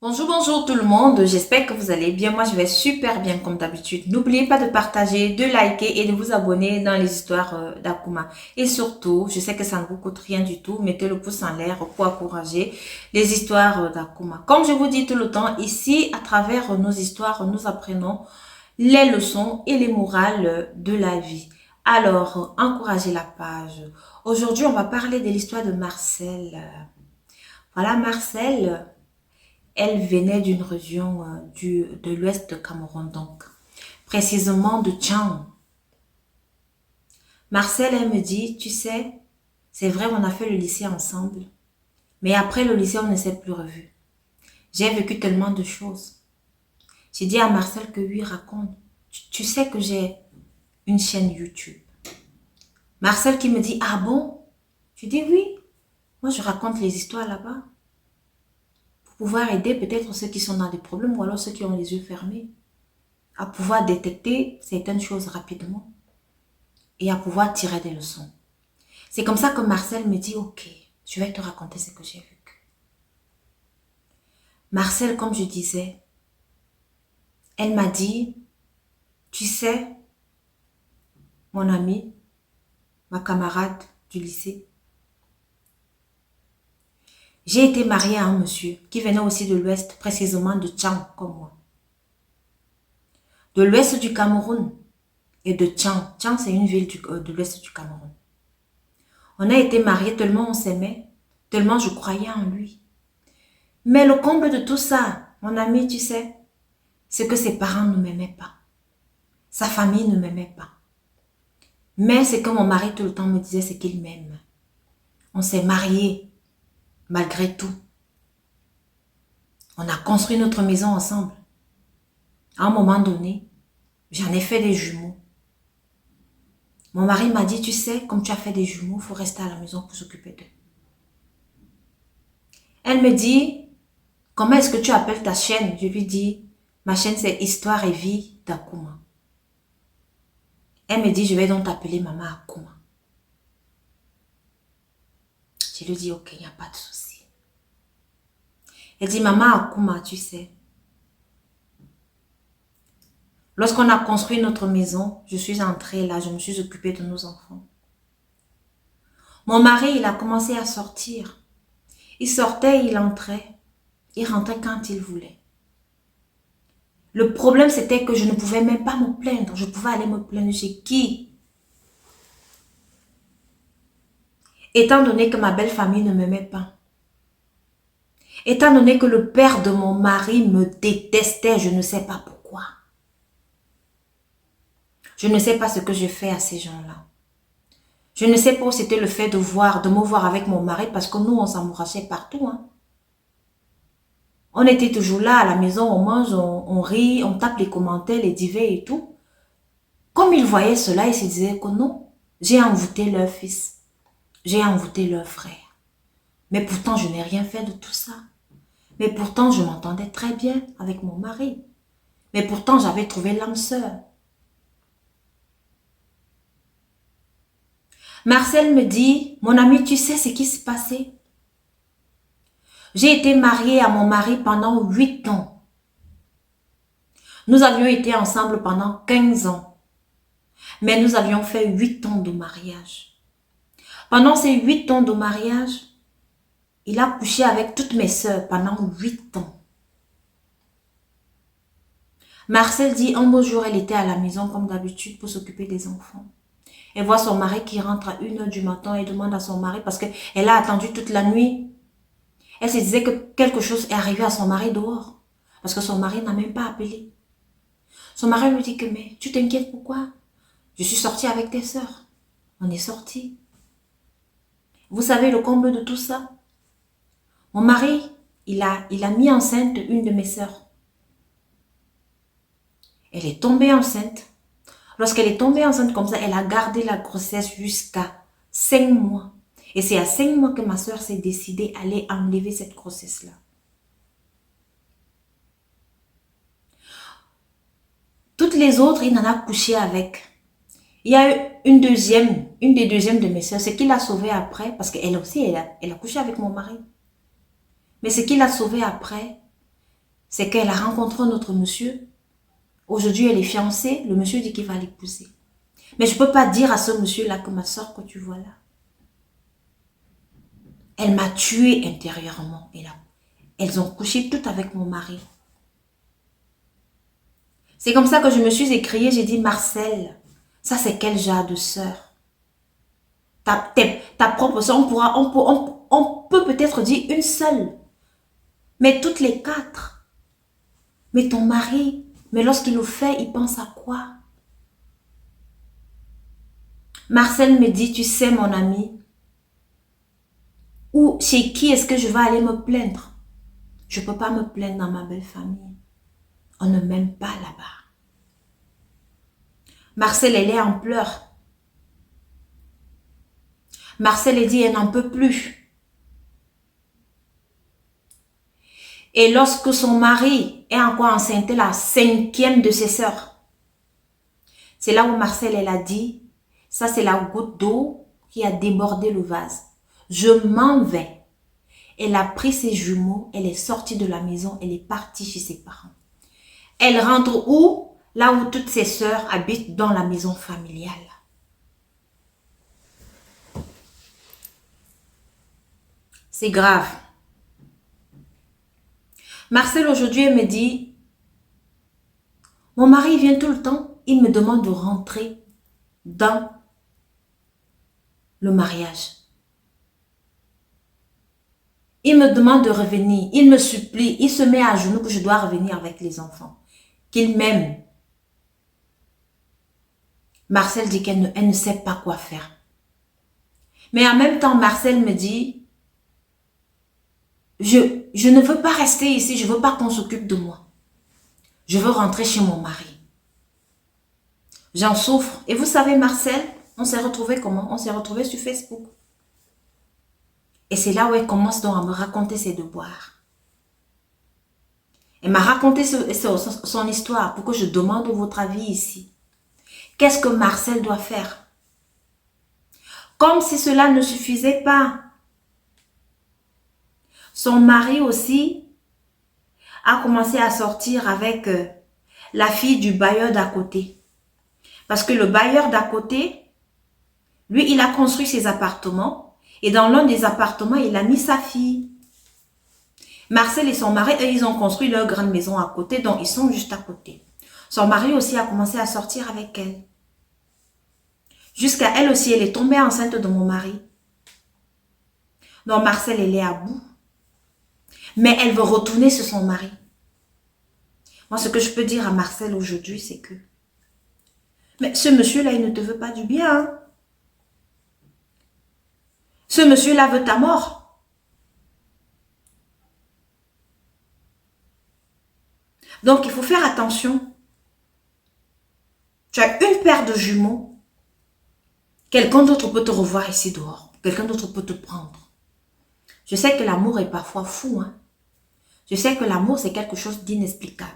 Bonjour, bonjour tout le monde, j'espère que vous allez bien. Moi, je vais super bien comme d'habitude. N'oubliez pas de partager, de liker et de vous abonner dans les histoires d'Akuma. Et surtout, je sais que ça ne vous coûte rien du tout, mettez le pouce en l'air pour encourager les histoires d'Akuma. Comme je vous dis tout le temps, ici, à travers nos histoires, nous apprenons les leçons et les morales de la vie. Alors, encouragez la page. Aujourd'hui, on va parler de l'histoire de Marcel. Voilà, Marcel. Elle venait d'une région de l'ouest de Cameroun, donc précisément de Tchang. Marcel, elle me dit, tu sais, c'est vrai, on a fait le lycée ensemble, mais après le lycée, on ne s'est plus revus. J'ai vécu tellement de choses. J'ai dit à Marcel que oui, raconte. Tu sais que j'ai une chaîne YouTube. Marcel qui me dit, ah bon? Je dis oui, moi je raconte les histoires là-bas pour pouvoir aider peut-être ceux qui sont dans des problèmes ou alors ceux qui ont les yeux fermés à pouvoir détecter certaines choses rapidement et à pouvoir tirer des leçons. C'est comme ça que Marcel me dit, ok, je vais te raconter ce que j'ai vécu. Marcel, comme je disais, elle m'a dit, tu sais, mon amie, ma camarade du lycée, j'ai été mariée à un monsieur qui venait aussi de l'ouest, précisément de Tchang, comme moi. De l'ouest du Cameroun et de Tchang. Tchang, c'est une ville de l'ouest du Cameroun. On a été mariés tellement on s'aimait, tellement je croyais en lui. Mais le comble de tout ça, mon ami, tu sais, c'est que ses parents ne m'aimaient pas. Sa famille ne m'aimait pas. Mais ce que mon mari tout le temps me disait, c'est qu'il m'aime. On s'est mariés, malgré tout. On a construit notre maison ensemble. À un moment donné, j'en ai fait des jumeaux. Mon mari m'a dit, tu sais, comme tu as fait des jumeaux, il faut rester à la maison pour s'occuper d'eux. Elle me dit, comment est-ce que tu appelles ta chaîne? Je lui dis, ma chaîne c'est Histoire et vie d'Akuma. Elle me dit, je vais donc t'appeler Maman Akuma. Je lui dis, ok, il n'y a pas de souci. Elle dit, Maman Akuma, tu sais, lorsqu'on a construit notre maison, je suis entrée là, je me suis occupée de nos enfants. Mon mari, il a commencé à sortir. Il sortait, il entrait. Il rentrait quand il voulait. Le problème, c'était que je ne pouvais même pas me plaindre. Je pouvais aller me plaindre chez qui? Étant donné que ma belle famille ne m'aimait pas. Étant donné que le père de mon mari me détestait, je ne sais pas pourquoi. Je ne sais pas ce que je fais à ces gens-là. Je ne sais pas si c'était le fait de me voir avec mon mari, parce que nous, on s'amourachait partout. Hein. On était toujours là à la maison, on mange, on rit, on tape les commentaires, les divers et tout. Comme ils voyaient cela, ils se disaient que non, j'ai envoûté leur fils, j'ai envoûté leur frère. Mais pourtant, je n'ai rien fait de tout ça. Mais pourtant, je m'entendais très bien avec mon mari. Mais pourtant, j'avais trouvé l'âme sœur. Marcel me dit, mon ami, tu sais ce qui s'est passé? J'ai été mariée à mon mari pendant 8 ans. Nous avions été ensemble pendant 15 ans. Mais nous avions fait 8 ans de mariage. Pendant ces 8 ans de mariage, il a couché avec toutes mes sœurs pendant 8 ans. Marcel dit, un beau jour, elle était à la maison comme d'habitude pour s'occuper des enfants. Elle voit son mari qui rentre à 1 heure du matin et demande à son mari parce qu'elle a attendu toute la nuit. Elle se disait que quelque chose est arrivé à son mari dehors. Parce que son mari n'a même pas appelé. Son mari lui dit que, mais tu t'inquiètes pourquoi? Je suis sortie avec tes sœurs. On est sortis. Vous savez le comble de tout ça? Mon mari, il a mis enceinte une de mes sœurs. Elle est tombée enceinte. Lorsqu'elle est tombée enceinte comme ça, elle a gardé la grossesse jusqu'à 5 mois. Et c'est à 5 mois que ma soeur s'est décidée à aller enlever cette grossesse-là. Toutes les autres, il en a couché avec. Il y a eu une des deuxièmes de mes soeurs, ce qui l'a sauvée après, parce qu'elle aussi, elle a couché avec mon mari. Mais ce qui l'a sauvée après, c'est qu'elle a rencontré un autre monsieur. Aujourd'hui, elle est fiancée. Le monsieur dit qu'il va l'épouser. Mais je ne peux pas dire à ce monsieur-là que ma soeur que tu vois là, elle m'a tuée intérieurement. Et là, elles ont couché toutes avec mon mari. C'est comme ça que je me suis écriée. J'ai dit, Marcel, ça c'est quel genre de sœur? Ta propre sœur, on peut peut-être dire une seule. Mais toutes les quatre. Mais ton mari, mais lorsqu'il le fait, il pense à quoi? Marcel me dit, tu sais mon ami, ou chez qui est-ce que je vais aller me plaindre? Je ne peux pas me plaindre dans ma belle famille. On ne m'aime pas là-bas. Marcel, elle est en pleurs. Marcel, elle dit, elle n'en peut plus. Et lorsque son mari est encore enceinte, la cinquième de ses sœurs, c'est là où Marcel, elle a dit, ça c'est la goutte d'eau qui a débordé le vase. Je m'en vais. Elle a pris ses jumeaux, elle est sortie de la maison, elle est partie chez ses parents. Elle rentre où? Là où toutes ses sœurs habitent dans la maison familiale. C'est grave. Marcel aujourd'hui, elle me dit, mon mari vient tout le temps, il me demande de rentrer dans le mariage. Il me demande de revenir, il me supplie, il se met à genoux que je dois revenir avec les enfants, qu'il m'aime. Marcel dit qu'elle ne sait pas quoi faire. Mais en même temps, Marcel me dit, je ne veux pas rester ici, je ne veux pas qu'on s'occupe de moi. Je veux rentrer chez mon mari. J'en souffre. Et vous savez, Marcel, on s'est retrouvés comment? On s'est retrouvés sur Facebook. Et c'est là où elle commence donc à me raconter ses devoirs. Elle m'a raconté son histoire pour que je demande votre avis ici. Qu'est-ce que Marcel doit faire? Comme si cela ne suffisait pas. Son mari aussi a commencé à sortir avec la fille du bailleur d'à côté. Parce que le bailleur d'à côté, lui, il a construit ses appartements. Et dans l'un des appartements, il a mis sa fille. Marcel et son mari, eux, ils ont construit leur grande maison à côté, donc ils sont juste à côté. Son mari aussi a commencé à sortir avec elle. Jusqu'à elle aussi, elle est tombée enceinte de mon mari. Donc Marcel, elle est à bout. Mais elle veut retourner sur son mari. Moi, ce que je peux dire à Marcel aujourd'hui, c'est que mais ce monsieur-là, il ne te veut pas du bien. Hein? Ce monsieur-là veut ta mort. Donc, il faut faire attention. Tu as une paire de jumeaux. Quelqu'un d'autre peut te revoir ici dehors. Quelqu'un d'autre peut te prendre. Je sais que l'amour est parfois fou. Hein? Je sais que l'amour, c'est quelque chose d'inexplicable.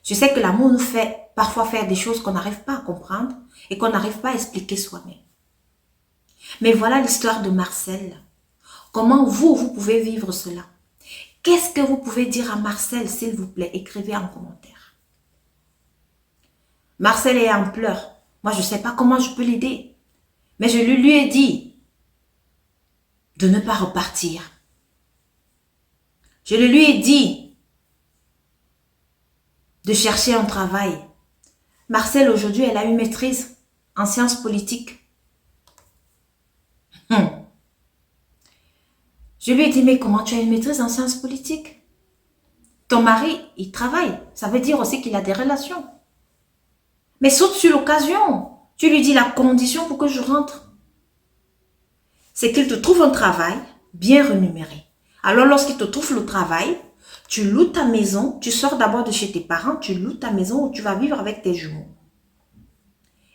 Je sais que l'amour nous fait parfois faire des choses qu'on n'arrive pas à comprendre et qu'on n'arrive pas à expliquer soi-même. Mais voilà l'histoire de Marcel. Comment vous pouvez vivre cela? Qu'est-ce que vous pouvez dire à Marcel, s'il vous plaît? Écrivez en commentaire. Marcel est en pleurs. Moi, je ne sais pas comment je peux l'aider. Mais je lui ai dit de ne pas repartir. Je lui ai dit de chercher un travail. Marcel, aujourd'hui, elle a une maîtrise en sciences politiques. Je lui ai dit, mais comment tu as une maîtrise en sciences politiques? Ton mari, il travaille. Ça veut dire aussi qu'il a des relations. Mais saute sur l'occasion. Tu lui dis la condition pour que je rentre. C'est qu'il te trouve un travail bien rémunéré. Alors, lorsqu'il te trouve le travail, tu loues ta maison, tu sors d'abord de chez tes parents, tu loues ta maison où tu vas vivre avec tes jumeaux.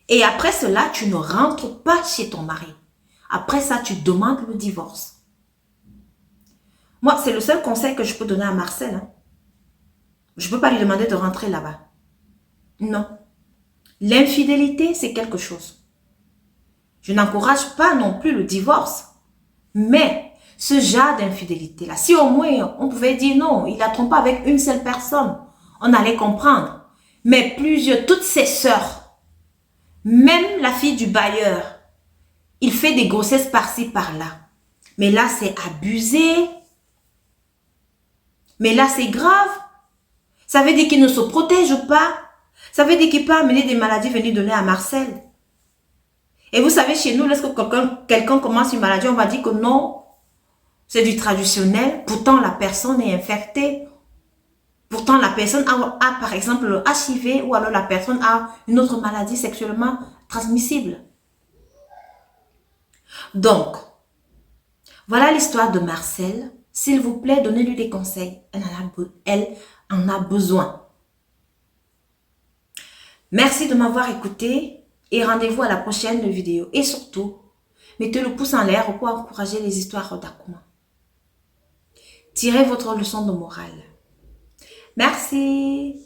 Et après cela, tu ne rentres pas chez ton mari. Après ça, tu demandes le divorce. Moi, c'est le seul conseil que je peux donner à Marcel. Hein. Je ne peux pas lui demander de rentrer là-bas. Non. L'infidélité, c'est quelque chose. Je n'encourage pas non plus le divorce. Mais ce genre d'infidélité-là, si au moins on pouvait dire non, il a trompé avec une seule personne, on allait comprendre. Mais plusieurs, toutes ses sœurs, même la fille du bailleur, il fait des grossesses par-ci, par-là. Mais là, c'est abusé. Mais là, c'est grave. Ça veut dire qu'il ne se protège pas. Ça veut dire qu'il peut amener des maladies venues donner à Marcel. Et vous savez, chez nous, lorsque quelqu'un commence une maladie, on va dire que non, c'est du traditionnel. Pourtant, la personne est infectée. Pourtant, la personne a par exemple le HIV ou alors la personne a une autre maladie sexuellement transmissible. Donc, voilà l'histoire de Marcel. S'il vous plaît, donnez-lui des conseils. Elle en a besoin. Merci de m'avoir écouté et rendez-vous à la prochaine vidéo. Et surtout, mettez le pouce en l'air pour encourager les histoires d'Akuma. Tirez votre leçon de morale. Merci.